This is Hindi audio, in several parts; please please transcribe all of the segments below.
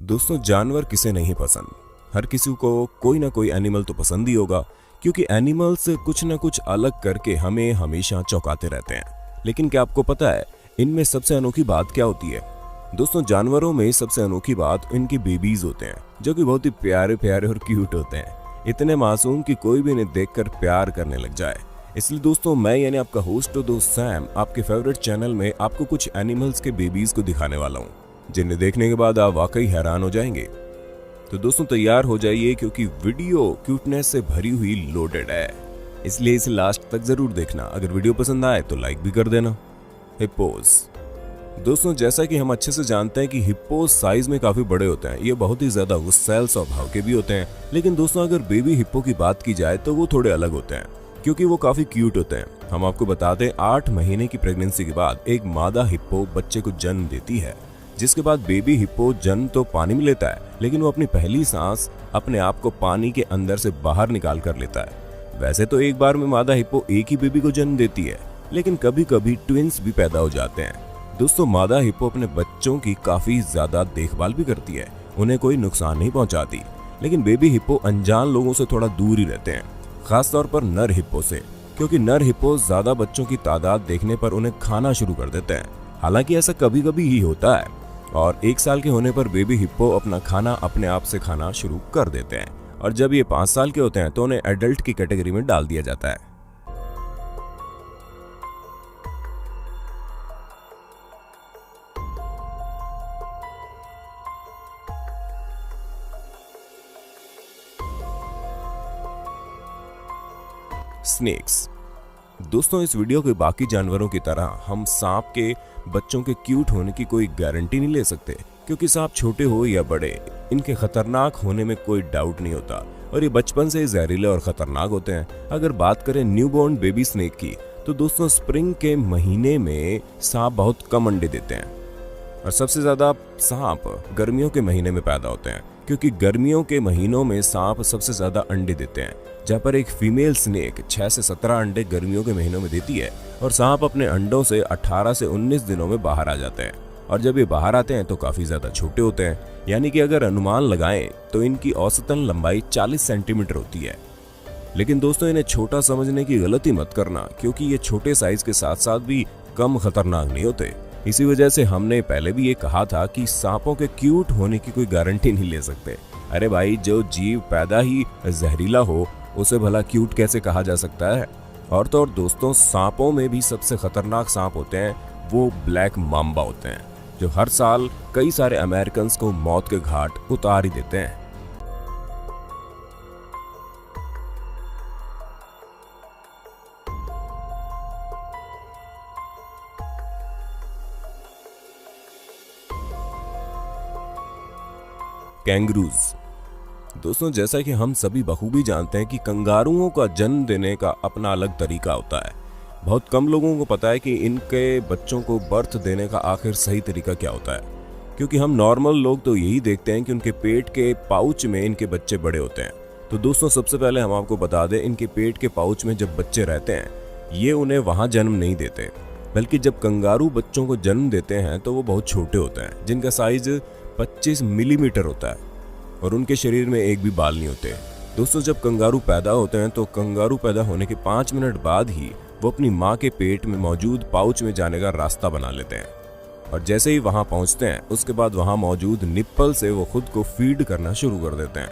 दोस्तों, जानवर किसे नहीं पसंद। हर किसी को कोई ना कोई एनिमल तो पसंद ही होगा, क्योंकि एनिमल्स कुछ ना कुछ अलग करके हमें हमेशा चौंकाते रहते हैं। लेकिन क्या आपको पता है इनमें सबसे अनोखी बात क्या होती है? दोस्तों, जानवरों में सबसे अनोखी बात इनके बेबीज होते हैं, जो कि बहुत ही प्यारे प्यारे और क्यूट होते हैं। इतने मासूम कि कोई भी इन्हें देखकर प्यार करने लग जाए। इसलिए दोस्तों, मैं यानी आपका होस्ट दोस्त सैम आपके फेवरेट चैनल में आपको कुछ एनिमल्स के बेबीज को दिखाने वाला हूँ, जिन्हें देखने के बाद आप वाकई हैरान हो जाएंगे। तो दोस्तों, तैयार हो जाइए, क्योंकि वीडियो क्यूटनेस से भरी हुई लोडेड है, इसलिए इसे लास्ट तक जरूर देखना। अगर वीडियो पसंद आए तो लाइक भी कर देना। हिप्पोज। दोस्तों, जैसा कि हम अच्छे से जानते हैं कि हिप्पोज साइज में काफी बड़े होते हैं। ये बहुत ही ज्यादा गुस्सैल स्वभाव के भी होते हैं। लेकिन दोस्तों, अगर बेबी हिप्पो की बात की जाए तो वो थोड़े अलग होते हैं, क्योंकि वो काफी क्यूट होते हैं। हम आपको बता दें, 8 महीने की प्रेगनेंसी के बाद एक मादा हिप्पो बच्चे को जन्म देती है, जिसके बाद बेबी हिप्पो जन्म तो पानी में लेता है, लेकिन वो अपनी पहली सांस अपने आप को पानी के अंदर से बाहर निकाल कर लेता है। वैसे तो एक बार में मादा हिप्पो एक ही बेबी को जन्म देती है, लेकिन कभी कभी ट्विंस भी पैदा हो जाते हैं। दोस्तों, मादा हिप्पो अपने बच्चों की काफी ज्यादा देखभाल भी करती है, उन्हें कोई नुकसान नहीं पहुंचाती। लेकिन बेबी हिप्पो अनजान लोगों से थोड़ा दूर ही रहते हैं, खासतौर पर नर हिप्पो से, क्योंकि नर हिप्पो ज्यादा बच्चों की तादाद देखने पर उन्हें खाना शुरू कर देते हैं। हालांकि ऐसा कभी कभी ही होता है, और 1 साल के होने पर बेबी हिप्पो अपना खाना अपने आप से खाना शुरू कर देते हैं, और जब ये 5 साल के होते हैं तो उन्हें एडल्ट की कैटेगरी में डाल दिया जाता है। स्नेक्स। दोस्तों, इस वीडियो के बाकी जानवरों की तरह हम सांप के बच्चों के क्यूट होने की कोई गारंटी नहीं ले सकते, क्योंकि सांप छोटे हो या बड़े, इनके खतरनाक होने में कोई डाउट नहीं होता, और ये बचपन से जहरीले और खतरनाक होते हैं। अगर बात करें न्यूबॉर्न बेबी स्नेक की, तो दोस्तों स्प्रिंग के महीने में सांप बहुत कम अंडे देते हैं, और सबसे ज्यादा सांप गर्मियों के महीने में पैदा होते हैं, क्योंकि गर्मियों के महीनों में सांप सबसे ज्यादा अंडे देते हैं, जहाँ पर एक फीमेल स्नेक 6 से 17 अंडे गर्मियों के महीनों में देती है, और सांप अपने अंडों से 18 से 19 दिनों में बाहर आ जाते हैं। और जब ये बाहर आते हैं तो काफी ज्यादा छोटे होते हैं, यानी कि अगर अनुमान लगाएं तो इनकी औसतन लंबाई 40 सेंटीमीटर होती है। लेकिन दोस्तों, इन्हें छोटा समझने की गलती मत करना, क्योंकि ये छोटे साइज के साथ साथ भी कम खतरनाक नहीं होते। इसी वजह से हमने पहले भी ये कहा था कि सांपों के क्यूट होने की कोई गारंटी नहीं ले सकते। अरे भाई, जो जीव पैदा ही जहरीला हो उसे भला क्यूट कैसे कहा जा सकता है? और तो और दोस्तों, सांपों में भी सबसे खतरनाक सांप होते हैं वो ब्लैक माम्बा होते हैं, जो हर साल कई सारे अमेरिकन्स को मौत के घाट उतार ही देते हैं। कैंगरूज। दोस्तों, जैसा कि हम सभी बखूबी जानते हैं कि कंगारुओं का जन्म देने का अपना अलग तरीका होता है। बहुत कम लोगों को पता है कि इनके बच्चों को बर्थ देने का आखिर सही तरीका क्या होता है, क्योंकि हम नॉर्मल लोग तो यही देखते हैं कि उनके पेट के पाउच में इनके बच्चे बड़े होते हैं। तो दोस्तों, सबसे पहले हम आपको बता दें, इनके पेट के पाउच में जब बच्चे रहते हैं, ये उन्हें वहां जन्म नहीं देते, बल्कि जब कंगारू बच्चों को जन्म देते हैं तो वो बहुत छोटे होते हैं, जिनका साइज 25 मिलीमीटर होता है, और उनके शरीर में एक भी बाल नहीं होते। दोस्तों, जब कंगारू पैदा होते हैं तो कंगारू पैदा होने के 5 मिनट बाद ही वो अपनी माँ के पेट में मौजूद पाउच में जाने का रास्ता बना लेते हैं, और जैसे ही वहां पहुंचते हैं उसके बाद वहां मौजूद निप्पल से वो खुद को फीड करना शुरू कर देते हैं,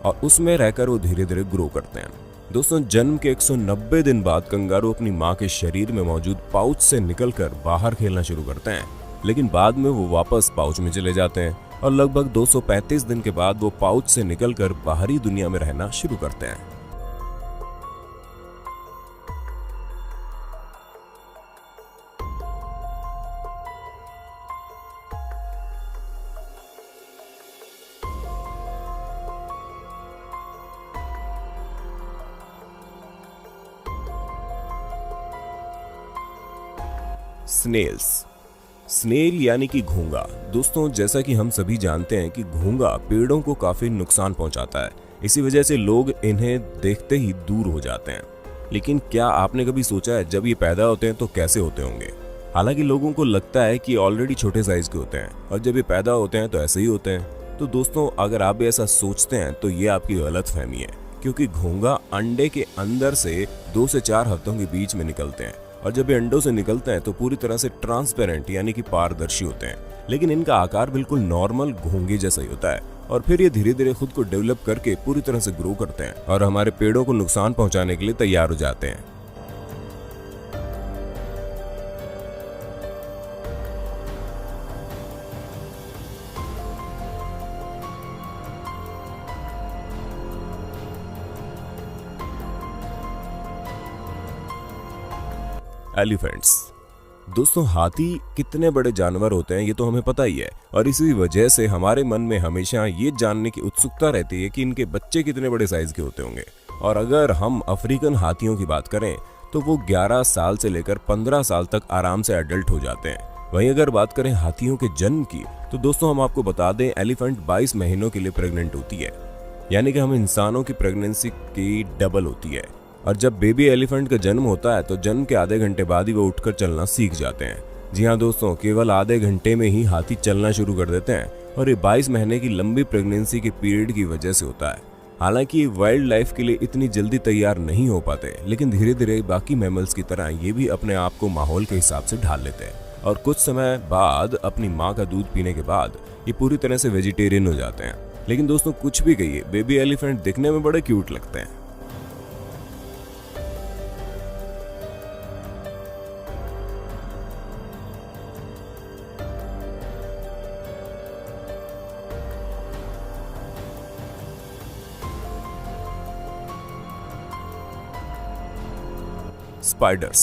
और उसमें रहकर वो धीरे धीरे ग्रो करते हैं। दोस्तों, जन्म के 190 दिन बाद कंगारू अपनी माँ के शरीर में मौजूद पाउच से निकलकर बाहर खेलना शुरू करते हैं, लेकिन बाद में वो वापस पाउच में चले जाते हैं, और लगभग 235 दिन के बाद वो पाउच से निकलकर बाहरी दुनिया में रहना शुरू करते हैं। स्नेल्स। स्नेल यानी कि घोंगा। दोस्तों, जैसा कि हम सभी जानते हैं कि घोंगा पेड़ों को काफी नुकसान पहुंचाता है, इसी वजह से लोग इन्हें देखते ही दूर हो जाते हैं। लेकिन क्या आपने कभी सोचा है जब ये पैदा होते हैं तो कैसे होते होंगे? हालांकि लोगों को लगता है कि ऑलरेडी छोटे साइज के होते हैं, और जब ये पैदा होते हैं तो ऐसे ही होते हैं। तो दोस्तों अगर आप भी ऐसा सोचते हैं तो ये आपकी गलतफहमी है, क्योंकि घोंघा अंडे के अंदर से 2 से 4 हफ्तों के बीच में निकलते हैं और जब ये अंडों से निकलते हैं तो पूरी तरह से ट्रांसपेरेंट यानी कि पारदर्शी होते हैं, लेकिन इनका आकार बिल्कुल नॉर्मल घोंघे जैसा ही होता है और फिर ये धीरे धीरे खुद को डेवलप करके पूरी तरह से ग्रो करते हैं और हमारे पेड़ों को नुकसान पहुंचाने के लिए तैयार हो जाते हैं। एलिफेंट्स। दोस्तों हाथी कितने बड़े जानवर होते हैं ये तो हमें पता ही है और इसी वजह से हमारे मन में हमेशा ये जानने की उत्सुकता रहती है कि इनके बच्चे कितने बड़े साइज के होते होंगे। और अगर हम अफ्रीकन हाथियों की बात करें तो वो 11 साल से लेकर 15 साल तक आराम से एडल्ट हो जाते हैं। वहीं अगर बात करें हाथियों के जन्म की तो दोस्तों हम आपको बता दें एलिफेंट 22 महीनों के लिए प्रेग्नेंट होती है, यानी कि हम इंसानों की प्रेगनेंसी की डबल होती है। और जब बेबी एलिफेंट का जन्म होता है तो जन्म के आधे घंटे बाद ही वो उठकर चलना सीख जाते हैं। जी हाँ दोस्तों, केवल आधे घंटे में ही हाथी चलना शुरू कर देते हैं और ये 22 महीने की लंबी प्रेगनेंसी के पीरियड की वजह से होता है। हालांकि वाइल्ड लाइफ के लिए इतनी जल्दी तैयार नहीं हो पाते, लेकिन धीरे धीरे बाकी मैमल्स की तरह ये भी अपने आप को माहौल के हिसाब से ढाल लेते हैं और कुछ समय बाद अपनी माँ का दूध पीने के बाद ये पूरी तरह से वेजिटेरियन हो जाते हैं। लेकिन दोस्तों कुछ भी कहिए, बेबी एलिफेंट दिखने में बड़े क्यूट लगते हैं। स्पाइडर्स।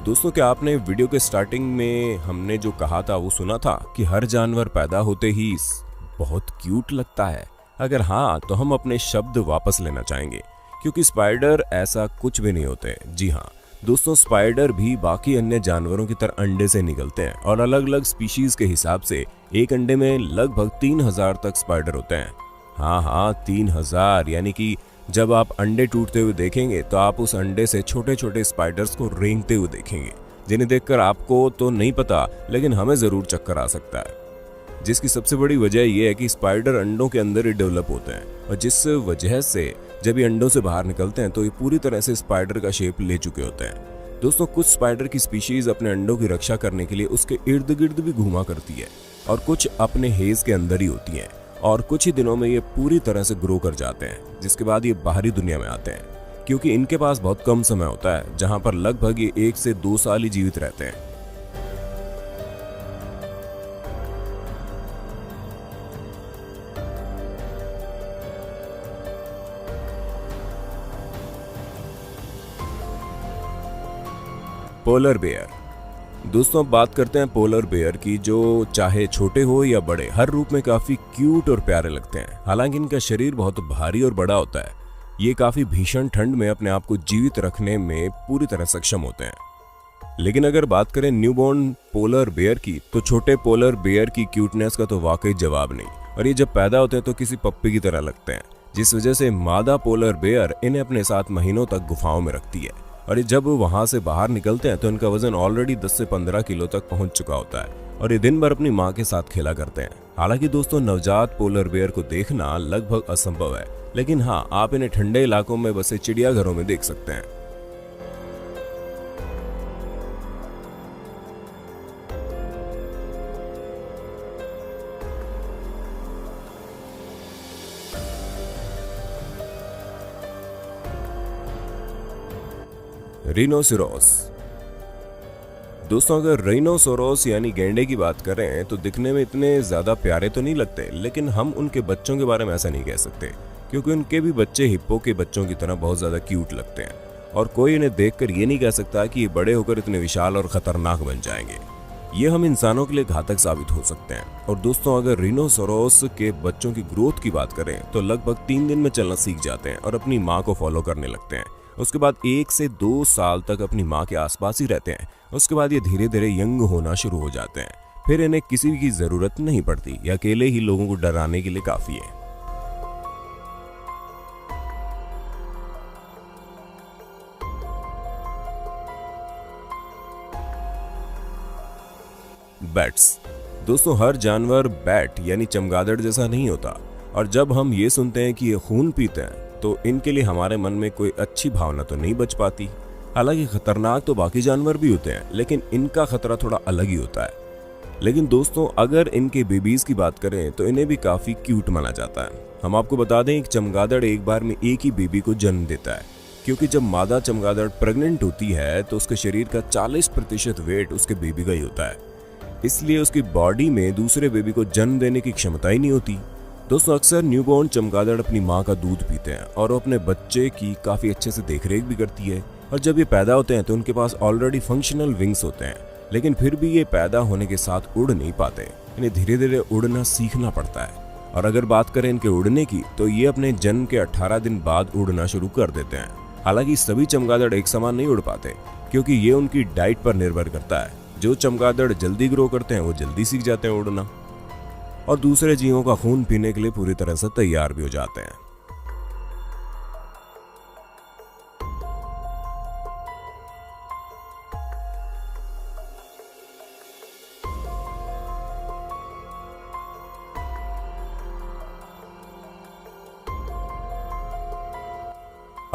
दोस्तों क्या आपने वीडियो के स्टार्टिंग में हमने जो कहा था वो सुना था कि हर जानवर पैदा होते ही बहुत क्यूट लगता है? अगर हाँ तो हम अपने शब्द वापस लेना चाहेंगे, क्योंकि स्पाइडर ऐसा कुछ भी नहीं होते। जी हाँ दोस्तों, स्पाइडर भी बाकी अन्य जानवरों की तरह अंडे से निकलते हैं और अलग अलग स्पीशीज के हिसाब से एक अंडे में लगभग 3000 तक स्पाइडर होते हैं। हाँ 3000, यानी कि जब आप अंडे टूटते हुए देखेंगे तो आप उस अंडे से छोटे छोटे स्पाइडर्स को रेंगते हुए देखेंगे, जिन्हें देखकर आपको तो नहीं पता लेकिन हमें जरूर चक्कर आ सकता है। जिसकी सबसे बड़ी वजह यह है कि स्पाइडर अंडों के अंदर ही डेवलप होते हैं और जिस वजह से जब ये अंडों से बाहर निकलते हैं तो ये पूरी तरह से स्पाइडर का शेप ले चुके होते हैं। दोस्तों कुछ स्पाइडर की स्पीशीज अपने अंडों की रक्षा करने के लिए उसके इर्द गिर्द भी घूमा करती है और कुछ अपने हेज के अंदर ही होती हैं और कुछ ही दिनों में ये पूरी तरह से ग्रो कर जाते हैं, जिसके बाद ये बाहरी दुनिया में आते हैं, क्योंकि इनके पास बहुत कम समय होता है जहां पर लगभग ये 1 से 2 साल ही जीवित रहते हैं। Polar bear. दोस्तों अब बात करते हैं पोलर बेयर की, जो चाहे छोटे हो या बड़े हर रूप में काफी क्यूट और प्यारे लगते हैं। हालांकि इनका शरीर बहुत भारी और बड़ा होता है। ये काफी भीषण ठंड में अपने आप को जीवित रखने में पूरी तरह सक्षम होते हैं। लेकिन अगर बात करें न्यूबॉर्न पोलर बेयर की तो छोटे पोलर बेयर की क्यूटनेस का तो वाकई जवाब नहीं, और ये जब पैदा होते हैं तो किसी पप्पी की तरह लगते हैं, जिस वजह से मादा पोलर बेयर इन्हें अपने साथ महीनों तक गुफाओं में रखती है और जब वहां से बाहर निकलते हैं तो इनका वजन ऑलरेडी 10 से 15 किलो तक पहुंच चुका होता है और ये दिन भर अपनी मां के साथ खेला करते हैं। हालांकि दोस्तों नवजात पोलर बेयर को देखना लगभग असंभव है, लेकिन हाँ आप इन्हें ठंडे इलाकों में बसे चिड़ियाघरों में देख सकते हैं। रिनोसेरोस। दोस्तों अगर राइनोसोरस यानी गैंडे की बात करें तो दिखने में इतने ज्यादा प्यारे तो नहीं लगते, लेकिन हम उनके बच्चों के बारे में ऐसा नहीं कह सकते, क्योंकि उनके भी बच्चे हिप्पो के बच्चों की तरह बहुत ज्यादा क्यूट लगते हैं और कोई इन्हें देखकर ये नहीं कह सकता कि ये बड़े होकर इतने विशाल और खतरनाक बन जाएंगे। ये हम इंसानों के लिए घातक साबित हो सकते हैं। और दोस्तों अगर रिनोसोरस के बच्चों की ग्रोथ की बात करें तो लगभग 3 दिन में चलना सीख जाते हैं और अपनी माँ को फॉलो करने लगते हैं। उसके बाद 1 से 2 साल तक अपनी माँ के आसपास ही रहते हैं। उसके बाद ये धीरे धीरे यंग होना शुरू हो जाते हैं। फिर इन्हें किसी की जरूरत नहीं पड़ती, ये अकेले ही लोगों को डराने के लिए काफी है। बैट्स। दोस्तों हर जानवर बैट यानी चमगादड़ जैसा नहीं होता, और जब हम ये सुनते हैं कि ये खून पीते हैं तो इनके लिए हमारे मन में कोई अच्छी भावना तो नहीं बच पाती। हालांकि खतरनाक तो बाकी जानवर भी होते हैं, लेकिन इनका खतरा थोड़ा अलग ही होता है। लेकिन दोस्तों अगर इनके बेबीज की बात करें तो इन्हें भी काफी क्यूट माना जाता है। हम आपको बता दें कि चमगादड़ एक बार में एक ही बेबी को जन्म देता है, क्योंकि जब मादा चमगादड़ प्रेग्नेंट होती है तो उसके शरीर का 40% वेट उसके बेबी का ही होता है, इसलिए उसकी बॉडी में दूसरे बेबी को जन्म देने की क्षमता ही नहीं होती। दोस्तों अक्सर न्यूबॉर्न चमगादड़ अपनी माँ का दूध पीते हैं और वो अपने बच्चे की काफी अच्छे से देखरेख भी करती है, और जब ये पैदा होते हैं तो उनके पास ऑलरेडी फंक्शनल विंग्स होते हैं, लेकिन फिर भी ये पैदा होने के साथ उड़ नहीं पाते। इन्हें धीरे धीरे उड़ना सीखना पड़ता है। और अगर बात करें इनके उड़ने की तो ये अपने जन्म के 18 दिन बाद उड़ना शुरू कर देते हैं। हालांकि सभी चमगादड़ एक समान नहीं उड़ पाते, क्योंकि ये उनकी डाइट पर निर्भर करता है। जो चमगादड़ जल्दी ग्रो करते हैं वो जल्दी सीख जाते हैं उड़ना, और दूसरे जीवों का खून पीने के लिए पूरी तरह से तैयार भी हो जाते हैं।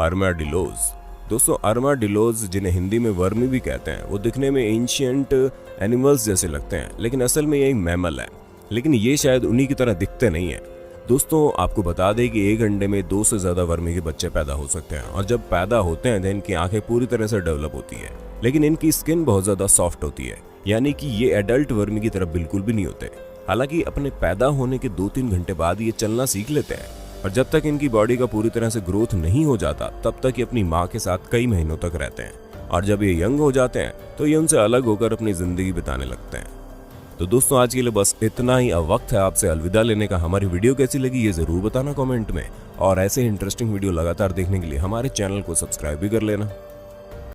आर्माडिलोज। दोस्तों आर्माडिलोज, जिन्हें हिंदी में वर्मी भी कहते हैं, वो दिखने में एंशिएंट एनिमल्स जैसे लगते हैं, लेकिन असल में ये एक मैमल है। लेकिन ये शायद उन्हीं की तरह दिखते नहीं है। दोस्तों आपको बता दें कि एक अंडे में 2 से ज्यादा वर्मी के बच्चे पैदा हो सकते हैं, और जब पैदा होते हैं तो इनकी आंखें पूरी तरह से डेवलप होती है, लेकिन इनकी स्किन बहुत ज्यादा सॉफ्ट होती है, यानी कि ये एडल्ट वर्मी की तरह बिल्कुल भी नहीं होते। हालांकि अपने पैदा होने के 2-3 घंटे बाद ये चलना सीख लेते हैं, और जब तक इनकी बॉडी का पूरी तरह से ग्रोथ नहीं हो जाता तब तक ये अपनी माँ के साथ कई महीनों तक रहते हैं, और जब ये यंग हो जाते हैं तो ये उनसे अलग होकर अपनी जिंदगी बिताने लगते हैं। तो दोस्तों आज के लिए बस इतना ही। अब वक्त है आपसे अलविदा लेने का। हमारी वीडियो कैसी लगी ये जरूर बताना कमेंट में, और ऐसे इंटरेस्टिंग वीडियो लगातार देखने के लिए हमारे चैनल को सब्सक्राइब भी कर लेना।